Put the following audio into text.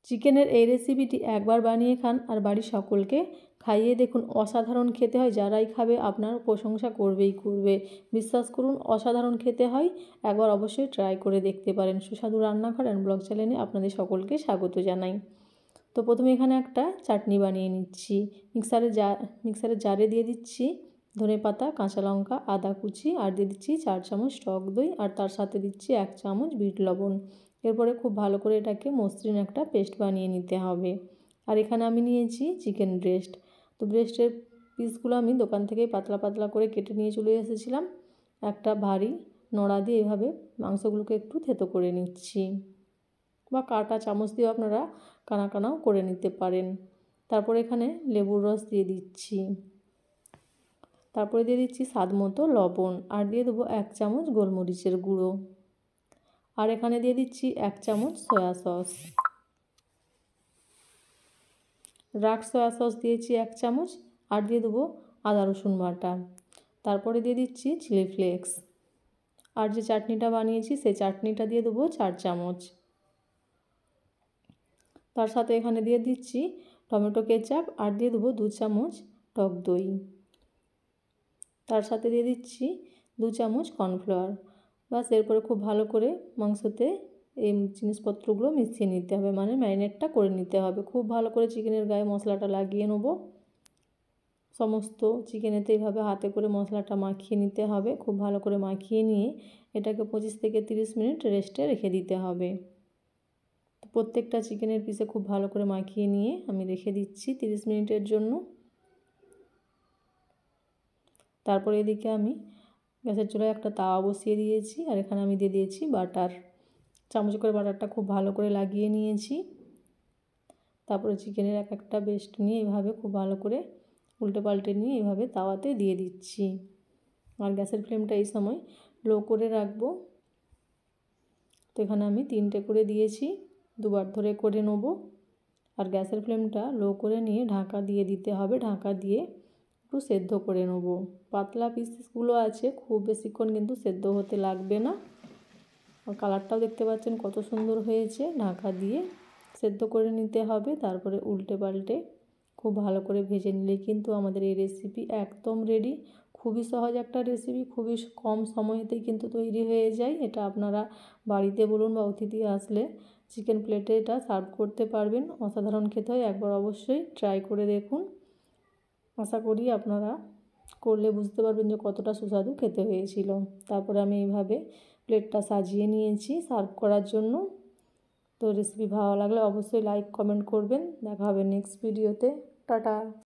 চিকেনের এই রেসিপিটি একবার বানিয়ে খান আর বাড়ির সকলকে খাইয়ে দেখুন, অসাধারণ খেতে হয়। যারাই খাবে আপনার প্রশংসা করবেই করবে, বিশ্বাস করুন অসাধারণ খেতে হয়। একবার অবশ্যই ট্রাই করে দেখতে পারেন। সুস্বাদু রান্নাঘর অ্যান্ড ব্লগ চ্যানেলে আপনাদের সকলকে স্বাগত জানাই। তো প্রথমে এখানে একটা চাটনি বানিয়ে নিচ্ছি। মিক্সারের জারে দিয়ে দিচ্ছি ধনেপাতা, কাঁচা লঙ্কা, আদা কুচি, আর দিয়ে দিচ্ছি 4 চামচ টক দই, আর তার সাথে দিচ্ছি 1 চামচ বিট লবণ। এরপরে খুব ভালো করে এটাকে মসৃণ একটা পেস্ট বানিয়ে নিতে হবে। আর এখানে আমি নিয়েছি চিকেন ব্রেস্ট। তো ব্রেস্টের পিসগুলো আমি দোকান থেকে পাতলা পাতলা করে কেটে নিয়ে চলে এসেছিলাম। একটা ভারী নোড়া দিয়ে এভাবে মাংসগুলোকে একটু থেতো করে নিচ্ছি, বা কাটা চামচ দিয়েও আপনারা কানা কানাও করে নিতে পারেন। তারপর এখানে লেবুর রস দিয়ে দিচ্ছি, তারপরে দিয়ে দিচ্ছি স্বাদ মতো লবণ, আর দিয়ে দেবো 1 চামচ গোলমরিচের গুঁড়ো, আর এখানে দিয়ে দিচ্ছি 1 চামচ soya sauce. Dark soya sauce দিয়েছি 1 চামচ, আর দিয়ে দেবো আদা রসুন বাটা। তারপরে দিয়ে দিচ্ছি চিলি ফ্লেক্স, আর যে চাটনিটা বানিয়েছি সেই চাটনিটা দিয়ে দেবো 4 চামচ। তার সাথে এখানে দিয়ে দিচ্ছি টমেটো কেচাপ, আর দিয়ে দেবো 2 চামচ টক দই। তার সাথে দিয়ে দিচ্ছি 2 চামচ কর্নফ্লাওয়ার। বাস এরপরে খুব ভালো করে মাংসতে এই জিনিসপত্রগুলো মিশিয়ে নিতে হবে, মানে ম্যারিনেটটা করে নিতে হবে। খুব ভালো করে চিকেনের গায়ে মশলাটা লাগিয়ে নেব। সমস্ত চিকেনেতে এইভাবে হাতে করে মশলাটা মাখিয়ে নিতে হবে। খুব ভালো করে মাখিয়ে নিয়ে এটাকে 25 থেকে 30 মিনিট রেস্টে রেখে দিতে হবে। প্রত্যেকটা চিকেনের পিসে খুব ভালো করে মাখিয়ে নিয়ে আমি রেখে দিচ্ছি 30 মিনিটের জন্য। তারপরে এদিকে আমি গ্যাসের চুলায় একটা তাওয়া বসিয়ে দিয়েছি, আর এখানে আমি দিয়ে দিয়েছি বাটার। চামচ করে বাটারটা খুব ভালো করে লাগিয়ে নিয়েছি। তারপরে চিকেনের একটা বেস্ট নিয়ে এইভাবে খুব ভালো করে উল্টে পাল্টে নিয়ে এইভাবে তাওয়াতে দিয়ে দিচ্ছি, আর গ্যাসের ফ্লেমটা এই সময় লো করে রাখবো। তো এখানে আমি 3টে করে দিয়েছি, দুবার ধরে করে নেব। আর গ্যাসের ফ্লেমটা লো করে নিয়ে ঢাকা দিয়ে দিতে হবে। ঢাকা দিয়ে একটু সেদ্ধ করে নেব। পাতলা পিসগুলো আছে, খুব বেশিক্ষণ কিন্তু সেদ্ধ হতে লাগবে না। আর কালারটাও দেখতে পাচ্ছেন কত সুন্দর হয়েছে। ঢাকা দিয়ে সেদ্ধ করে নিতে হবে। তারপরে উল্টে পাল্টে খুব ভালো করে ভেজে নিলে কিন্তু আমাদের এই রেসিপি একদম রেডি। খুবই সহজ একটা রেসিপি, খুবই কম সময়তেই কিন্তু তৈরি হয়ে যায়। এটা আপনারা বাড়িতে বলুন বা অতিথি আসলে চিকেন প্লেটে এটা সার্ভ করতে পারবেন। অসাধারণ খেতে হয়, একবার অবশ্যই ট্রাই করে দেখুন। আশা করি আপনারা করলে বুঝতে পারবেন যে কতটা সুস্বাদু খেতে হয়েছিল। তারপরে আমি এইভাবে প্লেটটা সাজিয়ে নিয়েছি সার্ভ করার জন্য। তো রেসিপি ভালো লাগলে অবশ্যই লাইক কমেন্ট করবেন। দেখা হবে নেক্সট ভিডিওতে। টাটা।